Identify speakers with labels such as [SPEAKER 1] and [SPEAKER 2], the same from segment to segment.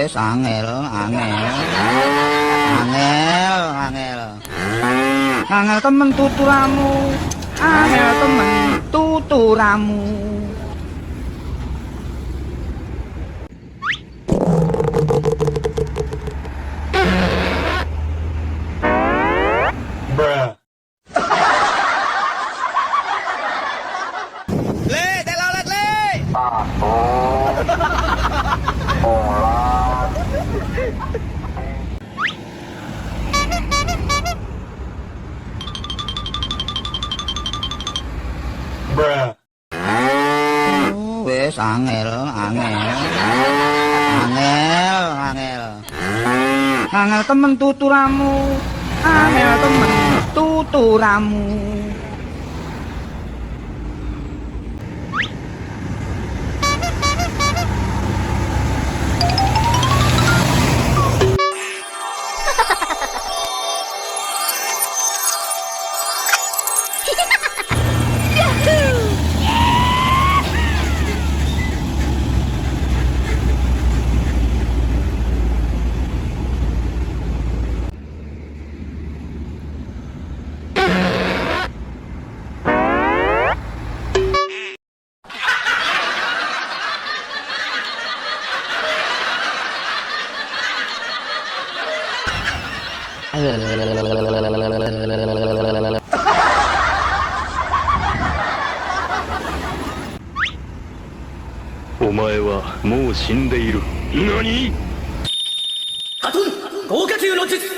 [SPEAKER 1] Wes angel, angel. Angel, angel. Angel temen tuturamu. Angel temen tuturamu.
[SPEAKER 2] Le, telolet le.
[SPEAKER 1] Wes angel, angel. Angel, angel. Angel temen tuturamu. Angel temen tuturamu.
[SPEAKER 3] Omae wa mou shindeiru. Nani?
[SPEAKER 2] ハトン豪華級の術。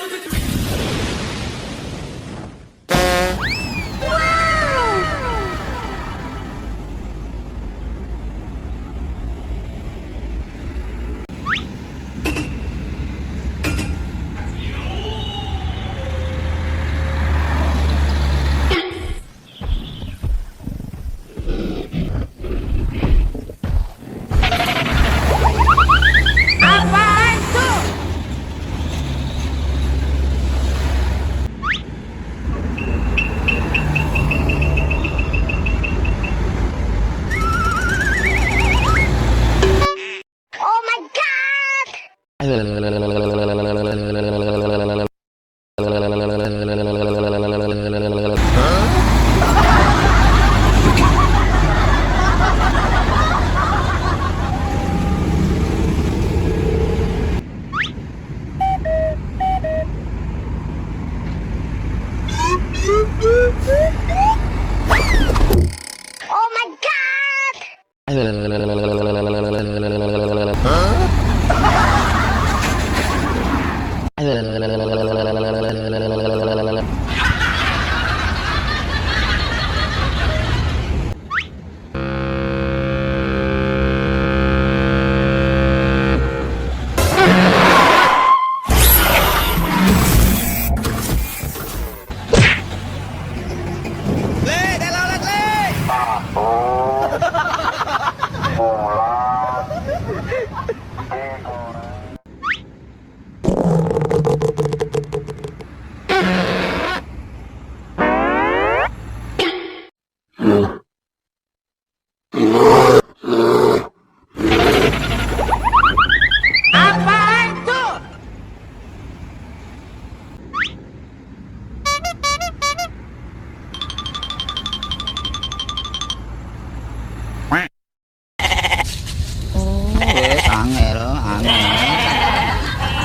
[SPEAKER 2] Angel, angel.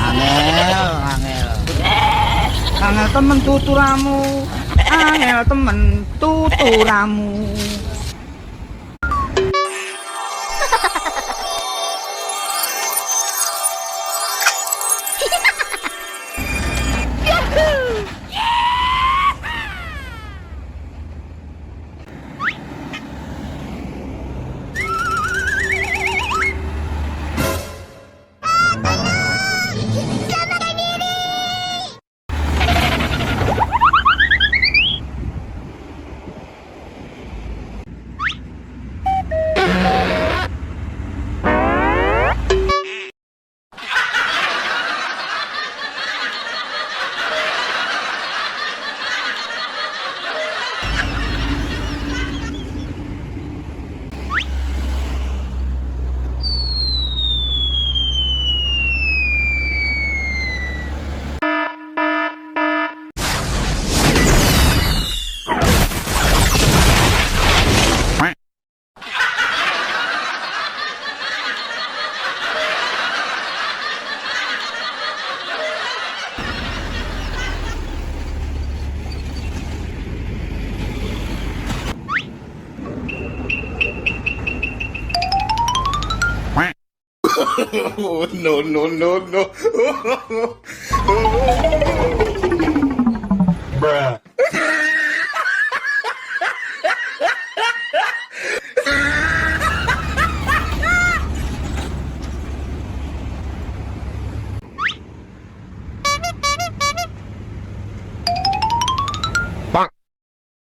[SPEAKER 2] Angel, angel. Angel temen tuturamu. Angel temen tuturamu.
[SPEAKER 4] No, no, no, no. Bruh.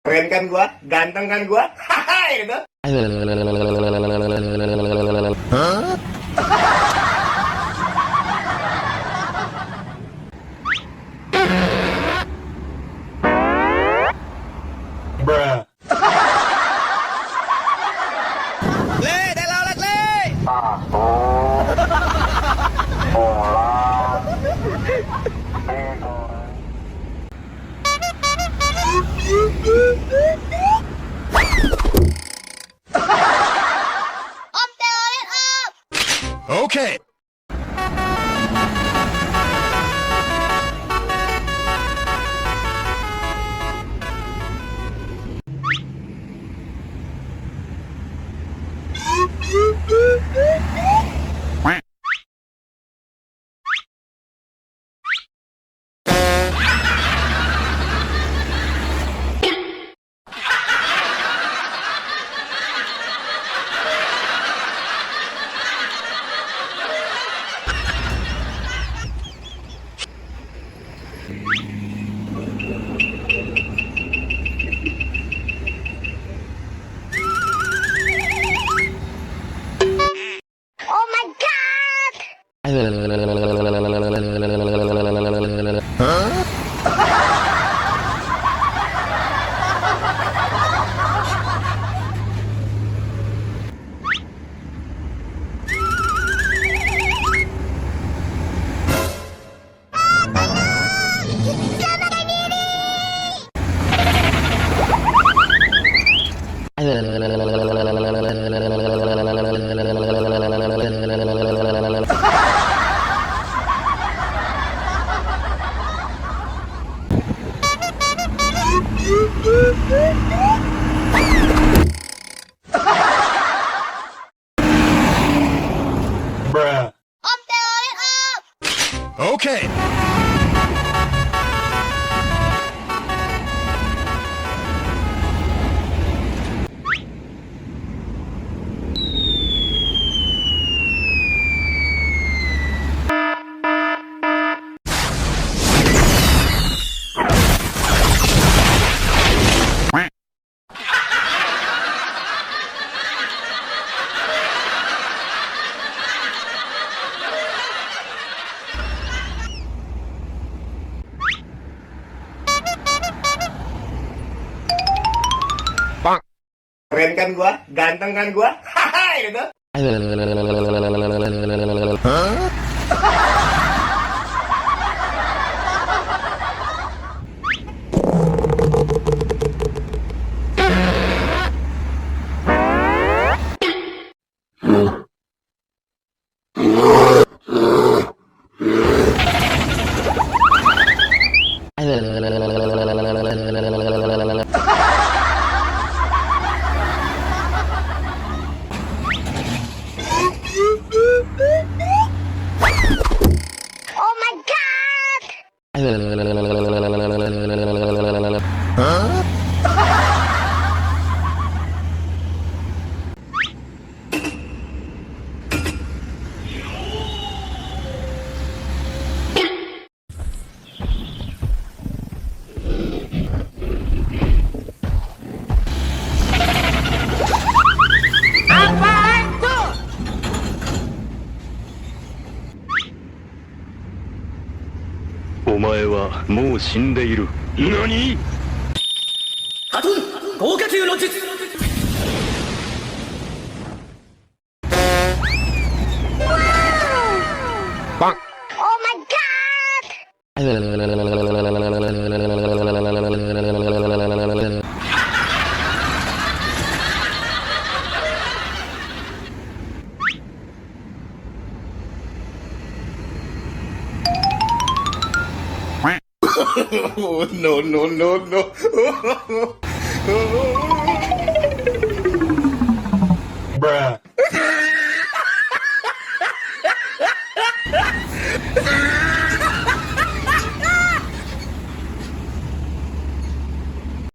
[SPEAKER 4] Keren kan gua? Ganteng kan gua? Hahaha gitu. Bruh.
[SPEAKER 2] Le, Telolet le.
[SPEAKER 5] Om Telolet Om.
[SPEAKER 3] Okay.
[SPEAKER 5] Oh my God.
[SPEAKER 4] Bruh.
[SPEAKER 5] Om Telolet Om.
[SPEAKER 3] Okay.
[SPEAKER 4] Keren kan gua? Ganteng kan gua? Hahaha gitu.
[SPEAKER 5] Oh my God. Apaan tuh?
[SPEAKER 3] お前はもう死んでいる。何？
[SPEAKER 2] ハトン、豪華級の術。
[SPEAKER 5] Oh my God.
[SPEAKER 4] No, no, no, no. Bruh.